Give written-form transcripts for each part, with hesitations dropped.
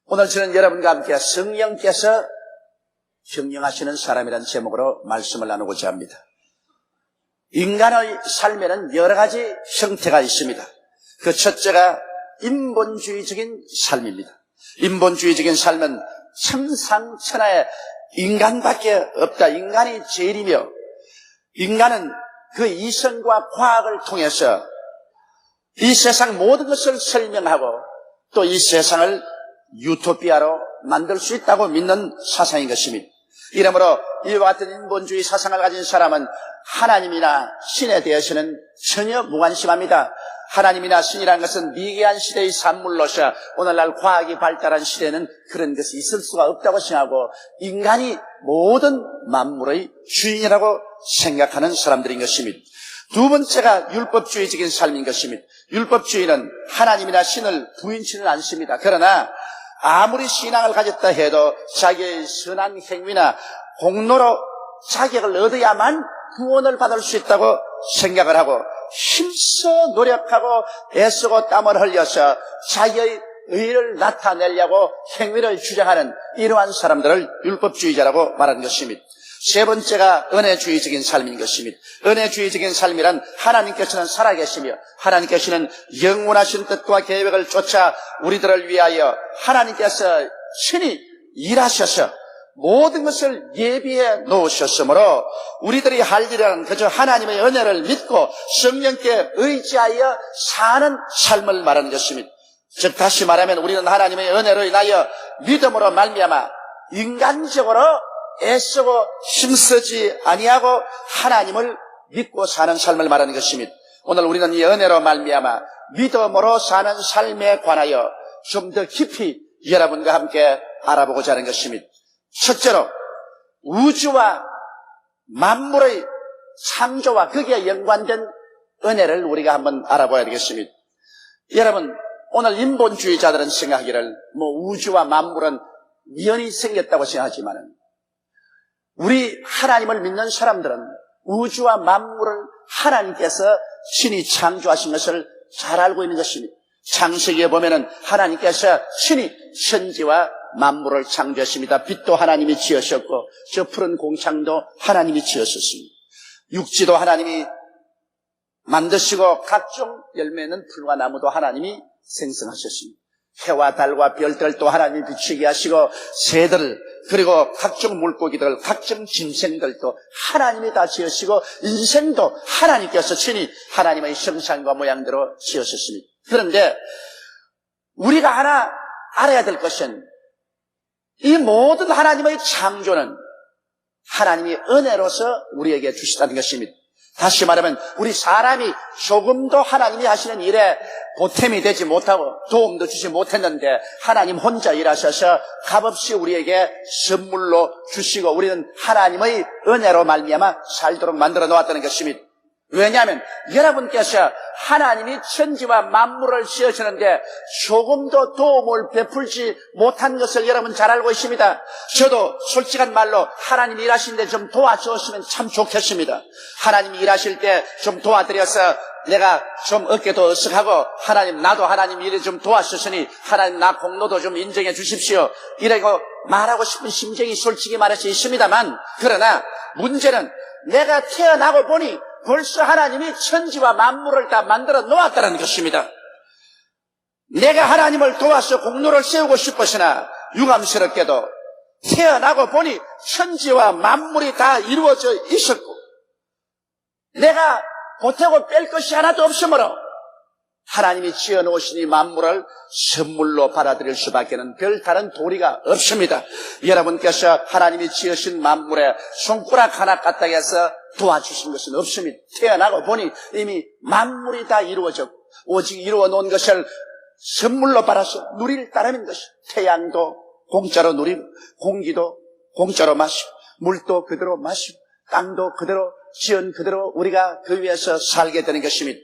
오늘 저는 여러분과 함께 성령께서 경영하시는 사람이라는 제목으로 말씀을 나누고자 합니다. 인간의 삶에는 여러 가지 형태가 있습니다. 그 첫째가 인본주의적인 삶입니다. 인본주의적인 삶은 천상천하에 인간밖에 없다. 인간이 제일이며 인간은 그 이성과 과학을 통해서 이 세상 모든 것을 설명하고 또 이 세상을 유토피아로 만들 수 있다고 믿는 사상인 것입니다. 이러므로 이와 같은 인본주의 사상을 가진 사람은 하나님이나 신에 대해서는 전혀 무관심합니다. 하나님이나 신이라는 것은 미개한 시대의 산물로서 오늘날 과학이 발달한 시대에는 그런 것이 있을 수가 없다고 생각하고 인간이 모든 만물의 주인이라고 생각하는 사람들인 것입니다. 두 번째가 율법주의적인 삶인 것입니다. 율법주의는 하나님이나 신을 부인치는 않습니다. 그러나 아무리 신앙을 가졌다 해도 자기의 선한 행위나 공로로 자격을 얻어야만 구원을 받을 수 있다고 생각을 하고 힘써 노력하고 애쓰고 땀을 흘려서 자기의 의를 나타내려고 행위를 주장하는 이러한 사람들을 율법주의자라고 말하는 것입니다. 세 번째가 은혜주의적인 삶인 것입니다. 은혜주의적인 삶이란 하나님께서는 살아계시며 하나님께서는 영원하신 뜻과 계획을 쫓아 우리들을 위하여 하나님께서 친히 일하셔서 모든 것을 예비해 놓으셨으므로 우리들이 할 일은 그저 하나님의 은혜를 믿고 성령께 의지하여 사는 삶을 말하는 것입니다. 즉 다시 말하면 우리는 하나님의 은혜로 인하여 믿음으로 말미암아 인간적으로 애쓰고 힘쓰지 아니하고 하나님을 믿고 사는 삶을 말하는 것입니다. 오늘 우리는 이 은혜로 말미암아 믿음으로 사는 삶에 관하여 좀 더 깊이 여러분과 함께 알아보고자 하는 것입니다. 첫째로 우주와 만물의 창조와 거기에 연관된 은혜를 우리가 한번 알아봐야 되겠습니다. 여러분 오늘 인본주의자들은 생각하기를 우주와 만물은 우연히 생겼다고 생각하지만 우리 하나님을 믿는 사람들은 우주와 만물을 하나님께서 친히 창조하신 것을 잘 알고 있는 것입니다. 창세기에 보면은 하나님께서 친히 천지와 만물을 창조했습니다. 빛도 하나님이 지으셨고 저 푸른 공창도 하나님이 지으셨습니다. 육지도 하나님이 만드시고 각종 열매는 풀과 나무도 하나님이 생성하셨습니다. 해와 달과 별들도 하나님이 비추게 하시고 새들 그리고 각종 물고기들 각종 짐승들도 하나님이 다 지으시고 인생도 하나님께서 친히 하나님의 형상과 모양대로 지으셨습니다. 그런데 우리가 하나 알아야 될 것은 이 모든 하나님의 창조는 하나님이 은혜로서 우리에게 주시다는 것입니다. 다시 말하면 우리 사람이 조금도 하나님이 하시는 일에 보탬이 되지 못하고 도움도 주지 못했는데 하나님 혼자 일하셔서 값없이 우리에게 선물로 주시고 우리는 하나님의 은혜로 말미암아 살도록 만들어 놓았다는 것입니다. 왜냐하면 여러분께서 하나님이 천지와 만물을 지으시는데 조금도 도움을 베풀지 못한 것을 여러분 잘 알고 있습니다. 저도 솔직한 말로 하나님 일하시는데 좀 도와주시면 참 좋겠습니다. 하나님이 일하실 때 좀 도와드려서 내가 좀 어깨도 으쓱하고 하나님 나도 하나님 일에 좀 도와주셨으니 하나님 나 공로도 좀 인정해 주십시오. 이라고 말하고 싶은 심정이 솔직히 말해서 있습니다만 그러나 문제는 내가 태어나고 보니 벌써 하나님이 천지와 만물을 다 만들어 놓았다는 것입니다. 내가 하나님을 도와서 공로를 세우고 싶었으나 유감스럽게도 태어나고 보니 천지와 만물이 다 이루어져 있었고 내가 보태고 뺄 것이 하나도 없으므로 하나님이 지어놓으신 이 만물을 선물로 받아들일 수밖에는 별다른 도리가 없습니다. 여러분께서 하나님이 지으신 만물에 손가락 하나 까딱 해서 도와주신 것은 없습니다. 태어나고 보니 이미 만물이 다 이루어졌고 오직 이루어 놓은 것을 선물로 받아서 누릴 따름인 것이 태양도 공짜로 누리고 공기도 공짜로 마시고 물도 그대로 마시고 땅도 그대로 지은 그대로 우리가 그 위에서 살게 되는 것입니다.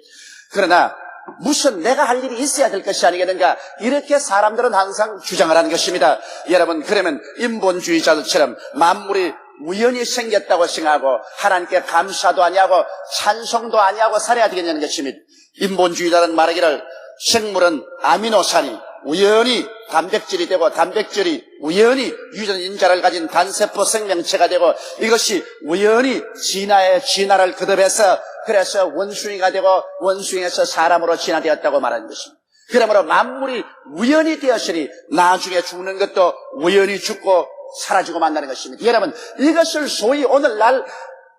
그러나 무슨 내가 할 일이 있어야 될 것이 아니겠는가 이렇게 사람들은 항상 주장을 하는 것입니다. 여러분 그러면 인본주의자들처럼 만물이 우연히 생겼다고 생각하고 하나님께 감사도 아니하고 찬송도 아니하고 살아야 되겠냐는 것입니다. 인본주의자는 말하기를 생물은 아미노산이 우연히 단백질이 되고 단백질이 우연히 유전 인자를 가진 단세포 생명체가 되고 이것이 우연히 진화를 거듭해서 그래서 원숭이가 되고 원숭이에서 사람으로 진화되었다고 말하는 것입니다. 그러므로 만물이 우연히 되었으니 나중에 죽는 것도 우연히 죽고 사라지고 만나는 것입니다. 여러분, 이것을 소위 오늘날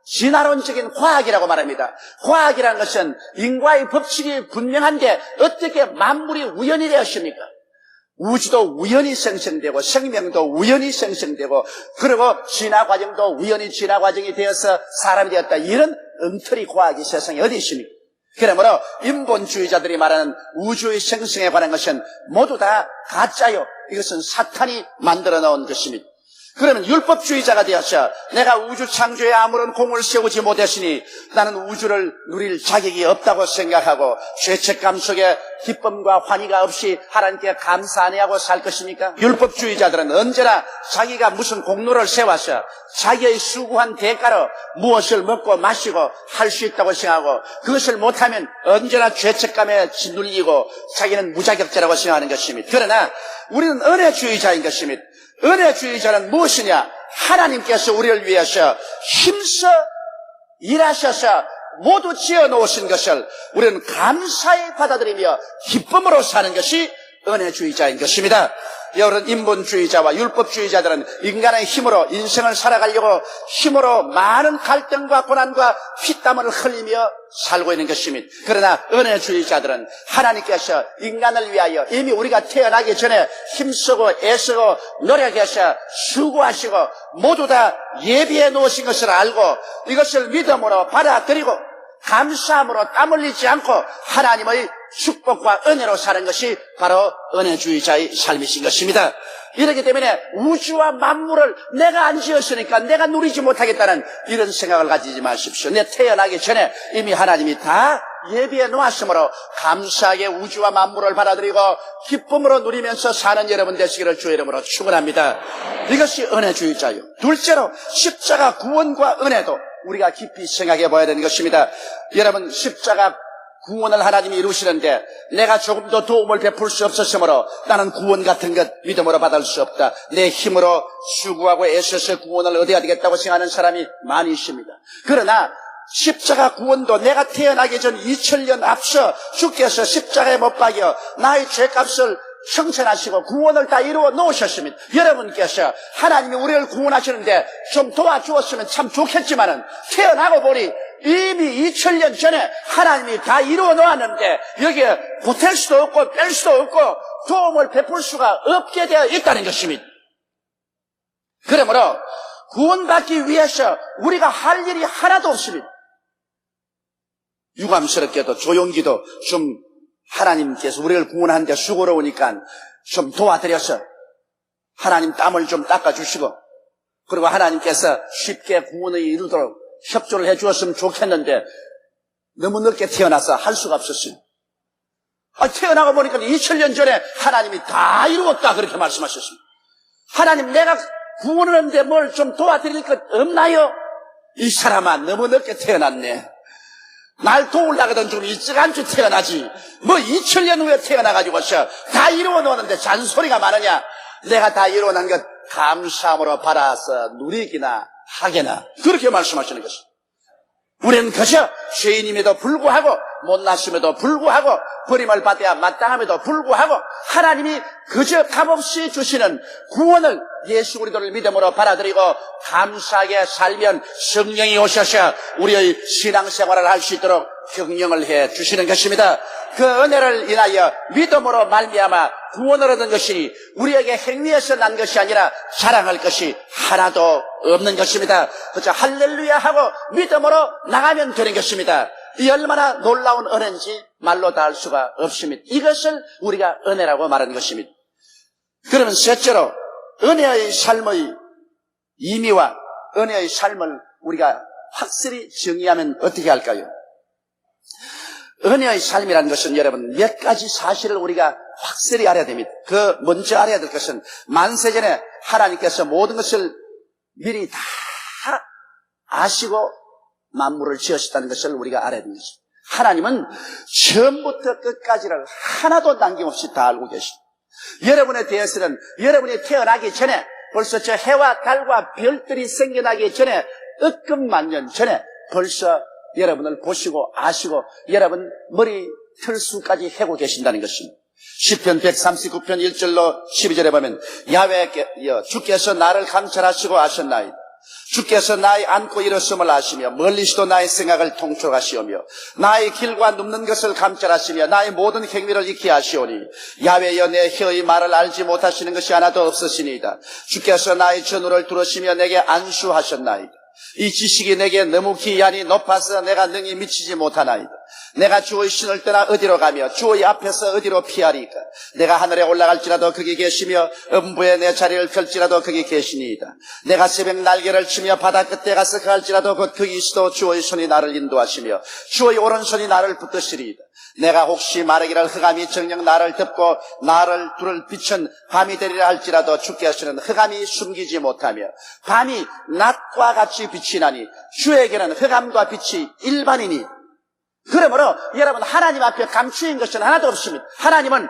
진화론적인 과학이라고 말합니다. 과학이라는 것은 인과의 법칙이 분명한데 어떻게 만물이 우연히 되었습니까? 우주도 우연히 생성되고 생명도 우연히 생성되고 그리고 진화 과정도 우연히 진화 과정이 되어서 사람이 되었다. 이런 엉터리 과학이 세상에 어디 있습니까? 그러므로 인본주의자들이 말하는 우주의 생성에 관한 것은 모두 다 가짜요. 이것은 사탄이 만들어 놓은 것입니다. 그러면 율법주의자가 되어서 내가 우주 창조에 아무런 공을 세우지 못했으니 나는 우주를 누릴 자격이 없다고 생각하고 죄책감 속에 기쁨과 환희가 없이 하나님께 감사 안 하고 살 것입니까? 율법주의자들은 언제나 자기가 무슨 공로를 세워서 자기의 수고한 대가로 무엇을 먹고 마시고 할 수 있다고 생각하고 그것을 못하면 언제나 죄책감에 짓눌리고 자기는 무자격자라고 생각하는 것입니다. 그러나 우리는 은혜주의자인 것입니다. 은혜주의자는 무엇이냐? 하나님께서 우리를 위해서 힘써 일하셔서 모두 지어놓으신 것을 우리는 감사히 받아들이며 기쁨으로 사는 것이 은혜주의자인 것입니다. 여러분, 인본주의자와 율법주의자들은 인간의 힘으로 인생을 살아가려고 힘으로 많은 갈등과 고난과 피땀을 흘리며 살고 있는 것입니다. 그러나 은혜주의자들은 하나님께서 인간을 위하여 이미 우리가 태어나기 전에 힘쓰고 애쓰고 노력해서 수고하시고 모두 다 예비해 놓으신 것을 알고 이것을 믿음으로 받아들이고 감사함으로 땀 흘리지 않고 하나님의 축복과 은혜로 사는 것이 바로 은혜주의자의 삶이신 것입니다. 이렇기 때문에 우주와 만물을 내가 안 지었으니까 내가 누리지 못하겠다는 이런 생각을 가지지 마십시오. 내 태어나기 전에 이미 하나님이 다 예비해 놓았으므로 감사하게 우주와 만물을 받아들이고 기쁨으로 누리면서 사는 여러분 되시기를 주의 이름으로 축원합니다. 이것이 은혜주의자요. 둘째로 십자가 구원과 은혜도 우리가 깊이 생각해 봐야 되는 것입니다. 여러분, 십자가 구원을 하나님이 이루시는데 내가 조금 더 도움을 베풀 수 없었으므로 나는 구원 같은 것 믿음으로 받을 수 없다. 내 힘으로 수고하고 애써서 구원을 얻어야 되겠다고 생각하는 사람이 많이 있습니다. 그러나 십자가 구원도 내가 태어나기 전 2000년 앞서 주께서 십자가에 못 박여 나의 죄값을 형천하시고 구원을 다 이루어 놓으셨습니다. 여러분께서 하나님이 우리를 구원하시는데 좀 도와주었으면 참 좋겠지만은 태어나고 보니 이미 2000년 전에 하나님이 다 이루어 놓았는데 여기에 보탤 수도 없고 뺄 수도 없고 도움을 베풀 수가 없게 되어 있다는 것입니다. 그러므로 구원받기 위해서 우리가 할 일이 하나도 없습니다. 유감스럽게도 조용기도 좀 하나님께서 우리를 구원하는데 수고로우니까 좀 도와드려서 하나님 땀을 좀 닦아주시고 그리고 하나님께서 쉽게 구원을 이루도록 협조를 해주었으면 좋겠는데 너무 늦게 태어나서 할 수가 없었어요. 태어나고 보니까 2000년 전에 하나님이 다 이루었다 그렇게 말씀하셨습니다. 하나님 내가 구원을 하는데 뭘 좀 도와드릴 것 없나요? 이 사람아 너무 늦게 태어났네. 날 도우려거든 좀 일찌감치 태어나지. 뭐 2000년 후에 태어나가지고서 다 이루어 놓았는데 잔소리가 많으냐. 내가 다 이루어 놓은 것 감사함으로 받아서 누리기나 하게나 그렇게 말씀하시는 것입니다. 우리는 그저 죄인임에도 불구하고 못났음에도 불구하고 버림을 받아야 마땅함에도 불구하고 하나님이 그저 값없이 주시는 구원을 예수 그리스도를 믿음으로 받아들이고 감사하게 살면 성령이 오셔서 우리의 신앙생활을 할 수 있도록 경영을 해 주시는 것입니다. 그 은혜를 인하여 믿음으로 말미암아 구원을 얻은 것이 우리에게 행위에서 난 것이 아니라 자랑할 것이 하나도 없는 것입니다. 그저 할렐루야 하고 믿음으로 나가면 되는 것입니다. 이 얼마나 놀라운 은혜인지 말로 다 할 수가 없습니다. 이것을 우리가 은혜라고 말하는 것입니다. 그러면 셋째로 은혜의 삶의 의미와 은혜의 삶을 우리가 확실히 정의하면 어떻게 할까요? 은혜의 삶이라는 것은 여러분 몇 가지 사실을 우리가 확실히 알아야 됩니다. 그 먼저 알아야 될 것은 만세전에 하나님께서 모든 것을 미리 다 아시고 만물을 지으셨다는 것을 우리가 알아야 됩니다. 하나님은 처음부터 끝까지를 하나도 남김없이 다 알고 계십니다. 여러분에 대해서는 여러분이 태어나기 전에 벌써 저 해와 달과 별들이 생겨나기 전에 억금만년 전에 벌써 여러분을 보시고 아시고 여러분 머리 털수까지 해고 계신다는 것입니다. 시편 139편 1절로 12절에 보면 야훼여 주께서 나를 감찰하시고 아셨나이다. 주께서 나의 앉고 일었음을 아시며 멀리서도 나의 생각을 통촉하시오며 나의 길과 눕는 것을 감찰하시며 나의 모든 행위를 익히 아시오니 야훼여 내 혀의 말을 알지 못하시는 것이 하나도 없으시니이다. 주께서 나의 전우를 들으시며 내게 안수하셨나이다. 이 지식이 내게 너무 기이하니 높아서 내가 능히 미치지 못하나이다. 내가 주의 신을 떠나 어디로 가며 주의 앞에서 어디로 피하리까. 내가 하늘에 올라갈지라도 거기 계시며 음부에 내 자리를 펼지라도 거기 계시니이다. 내가 새벽 날개를 치며 바다 끝에 가서 갈지라도 곧 거기 있어도 주의 손이 나를 인도하시며 주의 오른손이 나를 붙드시리이다. 내가 혹시 말하기를 흑암이 정녕 나를 덮고 나를 둘을 비춘 밤이 되리라 할지라도 주께서는 흑암이 숨기지 못하며 밤이 낮과 같이 빛이 나니 주에게는 흑암과 빛이 일반이니. 그러므로 여러분 하나님 앞에 감추인 것은 하나도 없습니다. 하나님은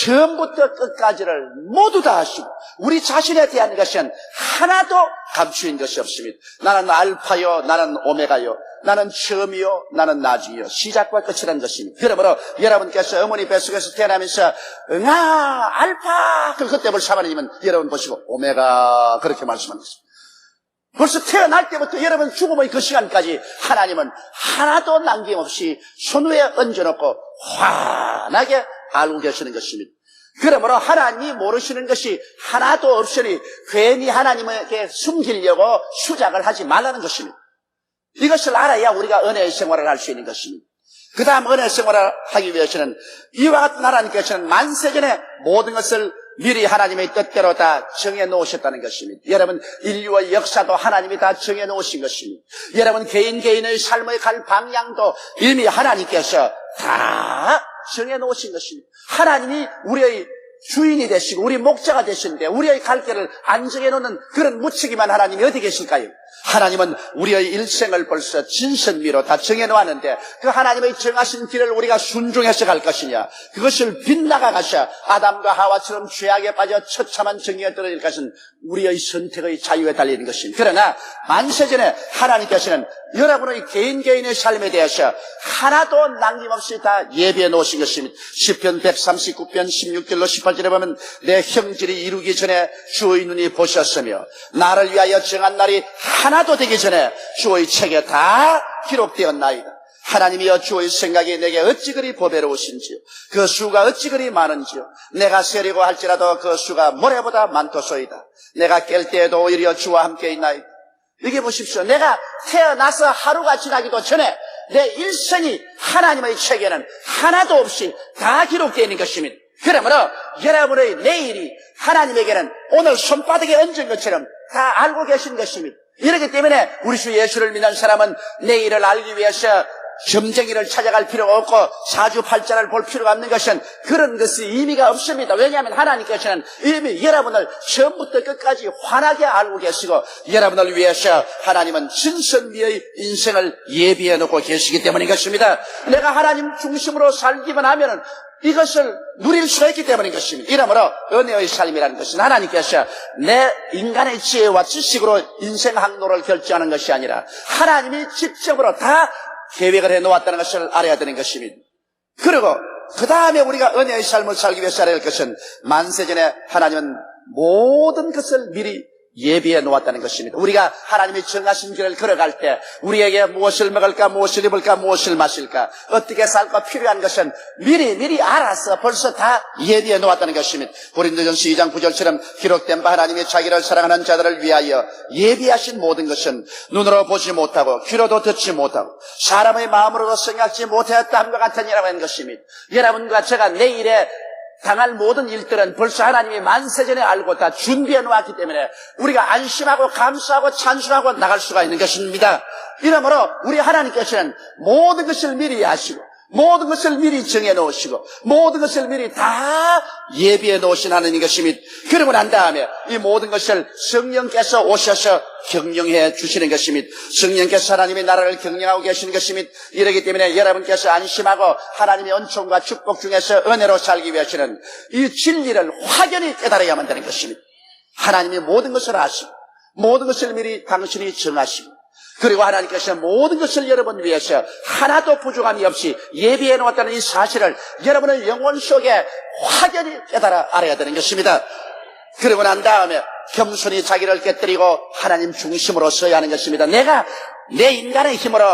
처음부터 끝까지를 모두 다 하시고 우리 자신에 대한 것은 하나도 감추인 것이 없습니다. 나는 알파요 나는 오메가요 나는 처음이요 나는 나중이요 시작과 끝이라는 것입니다. 그러므로 여러분께서 어머니 뱃속에서 태어나면서 응아 알파 그때부터 하나님은 여러분 보시고 오메가 그렇게 말씀하는 것입니다. 벌써 태어날 때부터 여러분 죽음의 그 시간까지 하나님은 하나도 남김없이 손 위에 얹어놓고 환하게 알고 계시는 것입니다. 그러므로 하나님이 모르시는 것이 하나도 없으니 괜히 하나님에게 숨기려고 수작을 하지 말라는 것입니다. 이것을 알아야 우리가 은혜의 생활을 할 수 있는 것입니다. 그 다음 은혜의 생활을 하기 위해서는 이와 같은 하나님께서는 만세전에 모든 것을 미리 하나님의 뜻대로 다 정해놓으셨다는 것입니다. 여러분 인류의 역사도 하나님이 다 정해놓으신 것입니다. 여러분 개인의 삶의 갈 방향도 이미 하나님께서 다 정해놓으신 것입니다. 하나님이 우리의 주인이 되시고 우리 목자가 되시는데 우리의 갈 길을 안 정해놓는 그런 무책임한 하나님이 어디 계실까요? 하나님은 우리의 일생을 벌써 진선미로 다 정해놓았는데 그 하나님의 정하신 길을 우리가 순종해서 갈 것이냐, 그것을 빗나가 가셔 아담과 하와처럼 죄악에 빠져 처참한 정의에 떨어질 것은 우리의 선택의 자유에 달리는 것입니다. 그러나 만세전에 하나님께서는 여러분의 개인의 삶에 대해서 하나도 남김없이 다 예비해 놓으신 것입니다. 시편 139편 16절로 18절에 보면 내 형질이 이루기 전에 주의 눈이 보셨으며 나를 위하여 정한 날이 하나도 되기 전에 주의 책에 다 기록되었나이다. 하나님이여 주의 생각이 내게 어찌 그리 보배로우신지요, 그 수가 어찌 그리 많은지요. 내가 세리고 할지라도 그 수가 모래보다 많도소이다. 내가 깰 때에도 오히려 주와 함께 있나이다. 이게 보십시오. 내가 태어나서 하루가 지나기도 전에 내 일생이 하나님의 책에는 하나도 없이 다 기록되어 있는 것입니다. 그러므로 여러분의 내일이 하나님에게는 오늘 손바닥에 얹은 것처럼 다 알고 계신 것입니다. 이렇기 때문에 우리 주 예수를 믿는 사람은 내일을 알기 위해서 점쟁이를 찾아갈 필요가 없고 사주팔자를 볼 필요가 없는 것은 그런 것이 의미가 없습니다. 왜냐하면 하나님께서는 이미 여러분을 처음부터 끝까지 환하게 알고 계시고 여러분을 위해서 하나님은 진선미의 인생을 예비해 놓고 계시기 때문인 것입니다. 내가 하나님 중심으로 살기만 하면은 이것을 누릴 수가 있기 때문인 것입니다. 이러므로 은혜의 삶이라는 것은 하나님께서 내 인간의 지혜와 지식으로 인생 항로를 결정하는 것이 아니라 하나님이 직접으로 다 계획을 해놓았다는 것을 알아야 되는 것입니다. 그리고 그 다음에 우리가 은혜의 삶을 살기 위해서 알아야 할 것은 만세전에 하나님은 모든 것을 미리 예비해 놓았다는 것입니다. 우리가 하나님이 정하신 길을 걸어갈 때 우리에게 무엇을 먹을까, 무엇을 입을까, 무엇을 마실까, 어떻게 살까 필요한 것은 미리 알아서 벌써 다 예비해 놓았다는 것입니다. 고린도전서 2장 9절처럼 기록된 바 하나님이 자기를 사랑하는 자들을 위하여 예비하신 모든 것은 눈으로 보지 못하고 귀로도 듣지 못하고 사람의 마음으로도 생각지 못하였다 함과 같으니라고 하는 것입니다. 여러분과 제가 내일에 당할 모든 일들은 벌써 하나님이 만세전에 알고 다 준비해 놓았기 때문에 우리가 안심하고 감사하고 찬송하고 나갈 수가 있는 것입니다. 이러므로 우리 하나님께서는 모든 것을 미리 아시고 모든 것을 미리 정해 놓으시고 모든 것을 미리 다 예비해 놓으신 하나님 것입니다. 그러고 난 다음에 이 모든 것을 성령께서 오셔서 경영해 주시는 것입니다. 성령께서 하나님의 나라를 경영하고 계시는 것입니다. 이러기 때문에 여러분께서 안심하고 하나님의 은총과 축복 중에서 은혜로 살기 위해서는 이 진리를 확연히 깨달아야만 되는 것입니다. 하나님이 모든 것을 아시고 모든 것을 미리 당신이 정하시고 그리고 하나님께서 모든 것을 여러분 위해서 하나도 부족함이 없이 예비해 놓았다는 이 사실을 여러분의 영혼 속에 확연히 깨달아 알아야 되는 것입니다. 그러고 난 다음에 겸손히 자기를 깨뜨리고 하나님 중심으로 서야 하는 것입니다. 내가 내 인간의 힘으로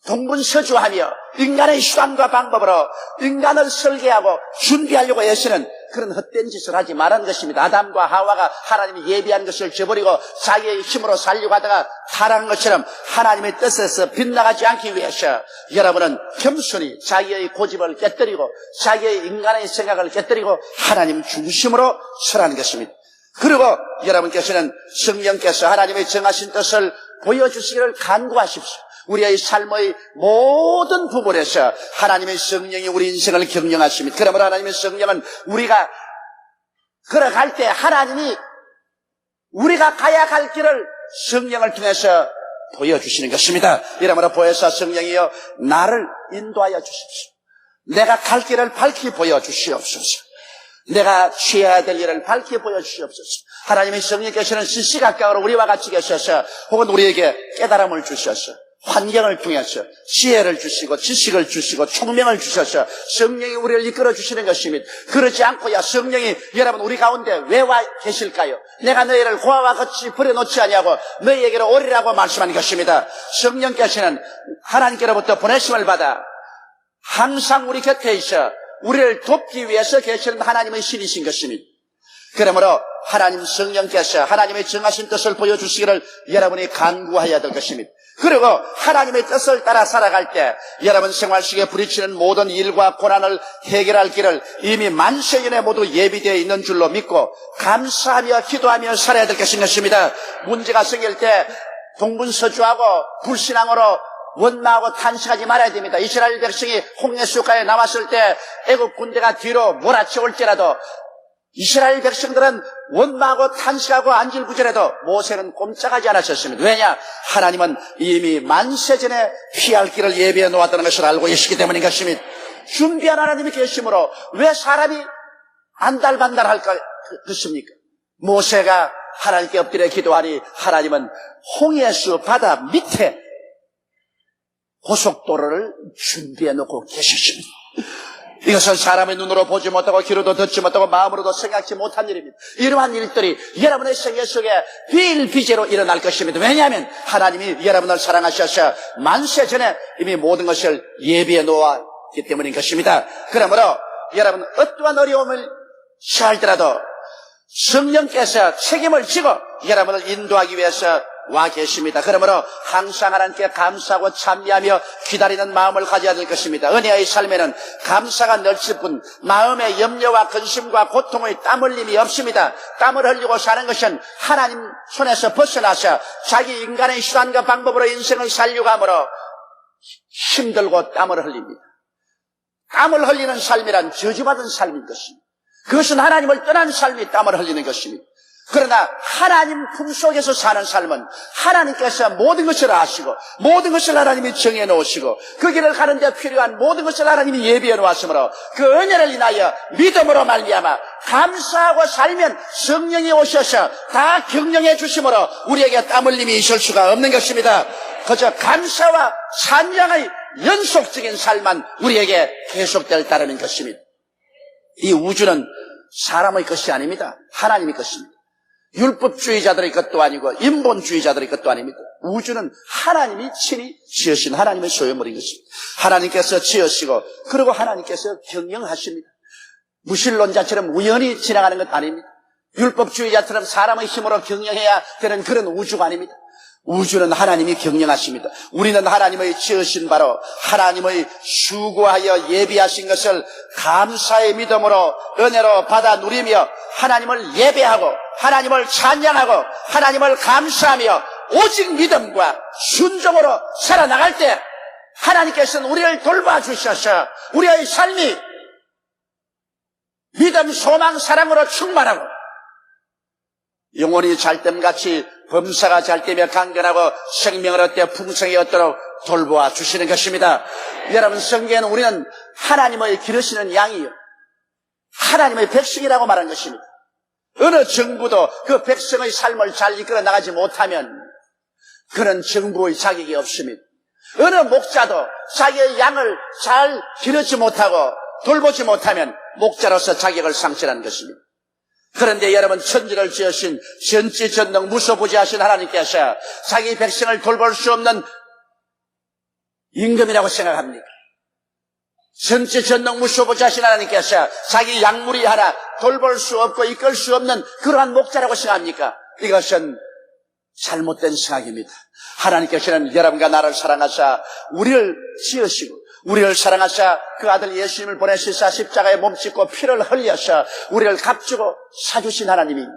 동분서주하며 인간의 수단과 방법으로 인간을 설계하고 준비하려고 애쓰는 그런 헛된 짓을 하지 말라는 것입니다. 아담과 하와가 하나님이 예비한 것을 저버리고 자기의 힘으로 살려고 하다가 타락한 것처럼 하나님의 뜻에서 빗나가지 않기 위해서 여러분은 겸손히 자기의 고집을 깨뜨리고 자기의 인간의 생각을 깨뜨리고 하나님 중심으로 서라는 것입니다. 그리고 여러분께서는 성령께서 하나님의 정하신 뜻을 보여주시기를 간구하십시오. 우리의 삶의 모든 부분에서 하나님의 성령이 우리 인생을 경영하십니다. 그러므로 하나님의 성령은 우리가 걸어갈 때 하나님이 우리가 가야 할 길을 성령을 통해서 보여주시는 것입니다. 이러므로 보혜사 성령이여 나를 인도하여 주십시오. 내가 갈 길을 밝히 보여주시옵소서. 내가 취해야 될 일을 밝히 보여주시옵소서. 하나님의 성령께서는 시시각각으로 우리와 같이 계셔서 혹은 우리에게 깨달음을 주셔서 환경을 통해서 지혜를 주시고 지식을 주시고 총명을 주셔서 성령이 우리를 이끌어 주시는 것입니다. 그렇지 않고야 성령이 여러분 우리 가운데 왜 와 계실까요? 내가 너희를 고아와 같이 버려놓지 아니하고 너희에게로 오리라고 말씀한 것입니다. 성령께서는 하나님께로부터 보내심을 받아 항상 우리 곁에 있어 우리를 돕기 위해서 계시는 하나님의 신이신 것입니다. 그러므로 하나님 성령께서 하나님의 정하신 뜻을 보여주시기를 여러분이 간구해야 될 것입니다. 그리고 하나님의 뜻을 따라 살아갈 때 여러분 생활 속에 부딪히는 모든 일과 고난을 해결할 길을 이미 만세전에 모두 예비되어 있는 줄로 믿고 감사하며 기도하며 살아야 될 것입니다. 문제가 생길 때 동분서주하고 불신앙으로 원망하고 탄식하지 말아야 됩니다. 이스라엘 백성이 홍해수가에 나왔을 때 애국 군대가 뒤로 몰아치올지라도 이스라엘 백성들은 원망하고 탄식하고 안절부절해도 모세는 꼼짝하지 않았었습니다. 왜냐? 하나님은 이미 만세전에 피할 길을 예비해 놓았다는 것을 알고 계시기 때문인 것입니다. 준비한 하나님이 계시므로 왜 사람이 안달반달할 것입니까? 모세가 하나님께 엎드려 기도하니 하나님은 홍해수 바다 밑에 고속도로를 준비해 놓고 계셨습니다. 이것은 사람의 눈으로 보지 못하고 귀로도 듣지 못하고 마음으로도 생각지 못한 일입니다. 이러한 일들이 여러분의 생애 속에 비일비재로 일어날 것입니다. 왜냐하면 하나님이 여러분을 사랑하셔서 만세 전에 이미 모든 것을 예비해 놓았기 때문인 것입니다. 그러므로 여러분 어떠한 어려움을 처할지라도 성령께서 책임을 지고 여러분을 인도하기 위해서 와 계십니다. 그러므로 항상 하나님께 감사하고 찬미하며 기다리는 마음을 가져야 될 것입니다. 은혜의 삶에는 감사가 넘칠 뿐 마음의 염려와 근심과 고통의 땀 흘림이 없습니다. 땀을 흘리고 사는 것은 하나님 손에서 벗어나서 자기 인간의 수단과 방법으로 인생을 살려고 하므로 힘들고 땀을 흘립니다. 땀을 흘리는 삶이란 저주받은 삶인 것입니다. 그것은 하나님을 떠난 삶이 땀을 흘리는 것입니다. 그러나 하나님 품속에서 사는 삶은 하나님께서 모든 것을 아시고 모든 것을 하나님이 정해 놓으시고 그 길을 가는 데 필요한 모든 것을 하나님이 예비해 놓았으므로 그 은혜를 인하여 믿음으로 말미암아 감사하고 살면 성령이 오셔서 다 경영해 주심으로 우리에게 땀 흘림이 있을 수가 없는 것입니다. 그저 감사와 찬양의 연속적인 삶만 우리에게 계속될 따르는 것입니다. 이 우주는 사람의 것이 아닙니다. 하나님의 것입니다. 율법주의자들의 것도 아니고 인본주의자들의 것도 아닙니다. 우주는 하나님이 친히 지으신 하나님의 소유물인 것입니다. 하나님께서 지으시고 그리고 하나님께서 경영하십니다. 무신론자처럼 우연히 지나가는 것 아닙니다. 율법주의자처럼 사람의 힘으로 경영해야 되는 그런 우주가 아닙니다. 우주는 하나님이 경영하십니다. 우리는 하나님의 지으신 바로 하나님의 수고하여 예비하신 것을 감사의 믿음으로 은혜로 받아 누리며 하나님을 예배하고 하나님을 찬양하고 하나님을 감사하며 오직 믿음과 순종으로 살아나갈 때 하나님께서는 우리를 돌봐주셔서 우리의 삶이 믿음, 소망, 사랑으로 충만하고 영혼이 잘됨같이 범사가 잘되며 강건하고 생명을 얻되 풍성히 얻도록 돌보아 주시는 것입니다. 여러분, 성경에는 우리는 하나님의 기르시는 양이요, 하나님의 백성이라고 말한 것입니다. 어느 정부도 그 백성의 삶을 잘 이끌어 나가지 못하면 그는 정부의 자격이 없습니다. 어느 목자도 자기의 양을 잘 기르지 못하고 돌보지 못하면 목자로서 자격을 상실하는 것입니다. 그런데 여러분, 천지를 지으신 전지전능 무소부지하신 하나님께서 자기 백성을 돌볼 수 없는 임금이라고 생각합니까? 전지전능 무소부지하신 하나님께서 자기 약물이 하나 돌볼 수 없고 이끌 수 없는 그러한 목자라고 생각합니까? 이것은 잘못된 생각입니다. 하나님께서는 여러분과 나를 사랑하사 우리를 지으시고 우리를 사랑하사 그 아들 예수님을 보내시사 십자가에 몸짓고 피를 흘려서 우리를 값주고 사주신 하나님입니다.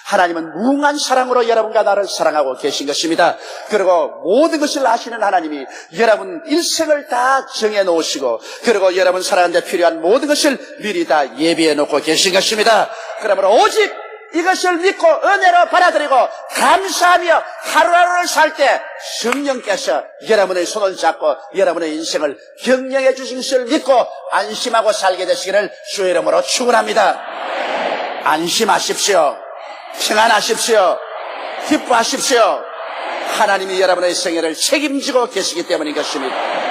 하나님은 무궁한 사랑으로 여러분과 나를 사랑하고 계신 것입니다. 그리고 모든 것을 아시는 하나님이 여러분 일생을 다 정해놓으시고 그리고 여러분 사랑하는데 필요한 모든 것을 미리 다 예비해놓고 계신 것입니다. 그러므로 오직 이것을 믿고 은혜로 받아들이고 감사하며 하루하루를 살 때 성령께서 여러분의 손을 잡고 여러분의 인생을 경영해 주신 것을 믿고 안심하고 살게 되시기를 주의 이름으로 축원합니다. 안심하십시오. 평안하십시오. 기뻐하십시오. 하나님이 여러분의 생애를 책임지고 계시기 때문인 것입니다.